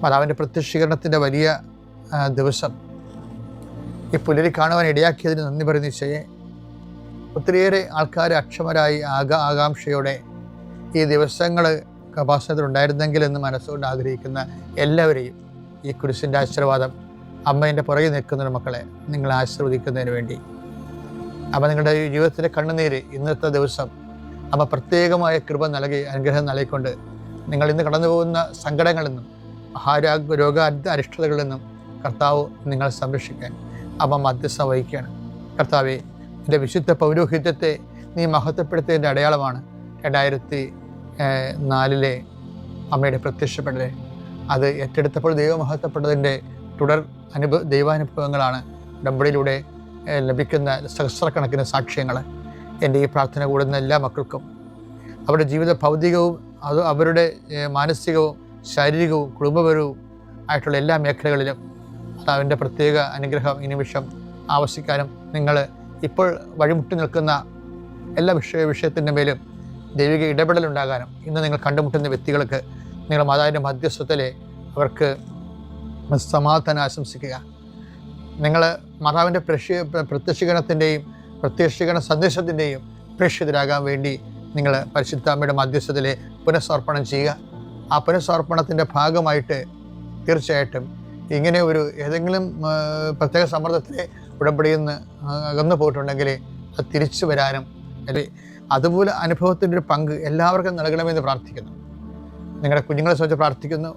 മാതാവിൻ്റെ പ്രത്യക്ഷീകരണത്തിൻ്റെ വലിയ ദിവസം ഈ പുലരി കാണുവാൻ ഇടയാക്കിയതിന് നന്ദി പറയുന്ന ഈശോയെ, ഒത്തിരിയേറെ ആൾക്കാർ അക്ഷമരായി ആകാംക്ഷയോടെ ഈ ദിവസങ്ങൾ കപാസനത്തിലുണ്ടായിരുന്നെങ്കിൽ എന്ന് മനസ്സുകൊണ്ട് ആഗ്രഹിക്കുന്ന എല്ലാവരെയും ഈ കുരിശിൻ്റെ ആശീർവാദം അമ്മേൻ്റെ പുറകെ നിൽക്കുന്ന മക്കളെ നിങ്ങൾ ആശീർവദിക്കുന്നതിന് വേണ്ടി അമ്മ നിങ്ങളുടെ ജീവിതത്തിലെ കണ്ണുനീര് ഇന്നത്തെ ദിവസം അമ്മ പ്രത്യേകമായ കൃപ നൽകി അനുഗ്രഹം നൽകിക്കൊണ്ട് നിങ്ങൾ ഇന്ന് കടന്നു പോകുന്ന സങ്കടങ്ങളിൽ നിന്നും രോഗ അരിഷ്ടതകളിൽ നിന്നും കർത്താവ് നിങ്ങൾ സംരക്ഷിക്കാൻ അമ്മ മധ്യസ്ഥം വഹിക്കുകയാണ്. കർത്താവെ, എൻ്റെ വിശുദ്ധ പൗരോഹിത്യത്തെ നീ മഹത്വപ്പെടുത്തിയതിൻ്റെ അടയാളമാണ് 2004 അമ്മയുടെ പ്രത്യക്ഷപ്പെടൽ. അത് ഏറ്റെടുത്തപ്പോൾ ദൈവമഹത്വപ്പെട്ടതിൻ്റെ തുടർ ദൈവാനുഭവങ്ങളാണ് ഉടമ്പടിയിലൂടെ ലഭിക്കുന്ന സഹസ്രക്കണക്കിന് സാക്ഷ്യങ്ങൾ. എൻ്റെ ഈ പ്രാർത്ഥന കൂടുന്ന എല്ലാ മക്കൾക്കും അവരുടെ ജീവിത ഭൗതികവും അത് അവരുടെ മാനസികവും ശാരീരികവും കുടുംബപരവും ആയിട്ടുള്ള എല്ലാ മേഖലകളിലും അതിൻ്റെ പ്രത്യേക അനുഗ്രഹം ഈ നിമിഷം ആവശ്യിക്കാനും നിങ്ങൾ ഇപ്പോൾ വഴിമുട്ടി നിൽക്കുന്ന എല്ലാ വിഷയത്തിൻ്റെ മേലും ദൈവിക ഇടപെടലുണ്ടാകാനും ഇന്ന് നിങ്ങൾ കണ്ടുമുട്ടുന്ന വ്യക്തികൾക്ക് നിങ്ങൾ മാതാവിൻ്റെ മധ്യസ്ഥത്തിലെ അവർക്ക് സമാധാനം ആശംസിക്കുക. നിങ്ങൾ മാതാവിൻ്റെ പ്രത്യക്ഷീകരണത്തിൻ്റെയും പ്രത്യക്ഷീകരണ സന്ദേശത്തിൻ്റെയും പ്രേക്ഷിതരാകാൻ വേണ്ടി നിങ്ങൾ പരിശുദ്ധ അമ്മയുടെ മധ്യസ്ഥത്തിലെ പുനഃസമർപ്പണം ചെയ്യുക. ആ പുനഃസമർപ്പണത്തിൻ്റെ ഭാഗമായിട്ട് തീർച്ചയായിട്ടും ഇങ്ങനെ ഒരു ഏതെങ്കിലും പ്രത്യേക സമ്മർദ്ദത്തിലെ ഉടമ്പടിയിൽ നിന്ന് അകന്നു പോയിട്ടുണ്ടെങ്കിൽ അത് തിരിച്ചു വരാനും അതുപോലെ അനുഭവത്തിൻ്റെ ഒരു പങ്ക് എല്ലാവർക്കും നൽകണമെന്ന് പ്രാർത്ഥിക്കുന്നു. നിങ്ങളുടെ കുഞ്ഞുങ്ങളെ സംബന്ധിച്ച് പ്രാർത്ഥിക്കുന്നു.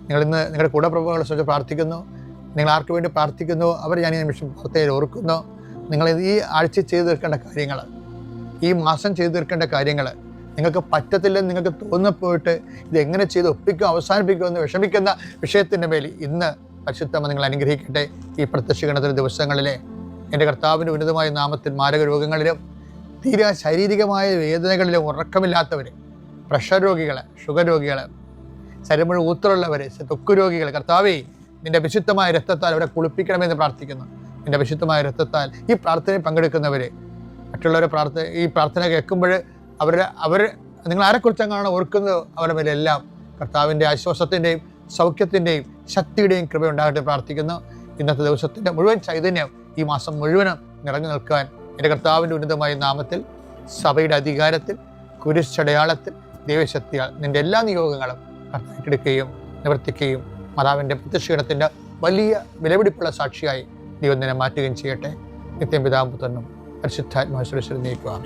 നിങ്ങളിന്ന് നിങ്ങളുടെ കൂടപ്രഭുക്കളെ സംബന്ധിച്ച് പ്രാർത്ഥിക്കുന്നു. നിങ്ങൾ ആർക്ക് വേണ്ടി പ്രാർത്ഥിക്കുന്നു അവർ ഞാൻ ഈ നിമിഷം പ്രത്യേകം ഓർക്കുന്നു. നിങ്ങൾ ഈ ആഴ്ച ചെയ്തു തീർക്കേണ്ട കാര്യങ്ങൾ, ഈ മാസം ചെയ്തു തീർക്കേണ്ട കാര്യങ്ങൾ നിങ്ങൾക്ക് പറ്റത്തില്ലെന്ന് നിങ്ങൾക്ക് തോന്നിപ്പോയിട്ട് ഇതെങ്ങനെ ചെയ്ത് ഒപ്പിക്കും അവസാനിപ്പിക്കുമെന്ന് വിഷമിക്കുന്ന വിഷയത്തിൻ്റെ മേൽ ഇന്ന് പരിശുദ്ധമ്മ നിങ്ങൾ അനുഗ്രഹിക്കട്ടെ. ഈ പ്രത്യക്ഷീകരണത്തിൻ്റെ ദിവസങ്ങളിലെ എൻ്റെ കർത്താവിൻ്റെ ഉന്നതമായ നാമത്തിൽ മാരക രോഗങ്ങളിലും തീരെ ശാരീരികമായ വേദനകളിലും ഉറക്കമില്ലാത്തവർ, പ്രഷർ രോഗികൾ, ഷുഗർ രോഗികൾ, ശരീരം ഊത്തറുള്ളവർ, ത്വക്ക് രോഗികൾ, കർത്താവേ നിൻ്റെ വിശുദ്ധമായ രക്തത്താൽ അവരെ കുളിപ്പിക്കണമെന്ന് പ്രാർത്ഥിക്കുന്നു. നിൻ്റെ വിശുദ്ധമായ രക്തത്താൽ ഈ പ്രാർത്ഥനയിൽ പങ്കെടുക്കുന്നവർ മറ്റുള്ളവരെ ഈ പ്രാർത്ഥന കേൾക്കുമ്പോൾ അവർ നിങ്ങൾ ആരെക്കുറിച്ചങ്ങാണ് ഓർക്കുന്നത് അവരുടെ മേലെല്ലാം കർത്താവിൻ്റെ ആശ്വാസത്തിൻ്റെയും സൗഖ്യത്തിൻ്റെയും ശക്തിയുടെയും കൃപ ഉണ്ടാകട്ടെ പ്രാർത്ഥിക്കുന്നു. ഇന്നത്തെ ദിവസത്തിൻ്റെ മുഴുവൻ ചൈതന്യം ഈ മാസം മുഴുവനും നിറഞ്ഞു നിൽക്കാൻ എൻ്റെ കർത്താവിൻ്റെ ഉന്നതമായ നാമത്തിൽ സഭയുടെ അധികാരത്തിൽ കുരിശടയാളത്തിൽ ദൈവശക്തിയാൽ നിൻ്റെ എല്ലാ നിയോഗങ്ങളും ഏറ്റെടുക്കുകയും നിവർത്തിക്കുകയും മാതാവിൻ്റെ പ്രത്യക്ഷീകരണത്തിൻ്റെ വലിയ വിലപിടിപ്പുള്ള സാക്ഷിയായി ദൈവം നിന്നെ മാറ്റുകയും ചെയ്യട്ടെ. നിത്യം പിതാവും പുത്രനും പരിശുദ്ധാത്മാവിനെ നീക്കുക.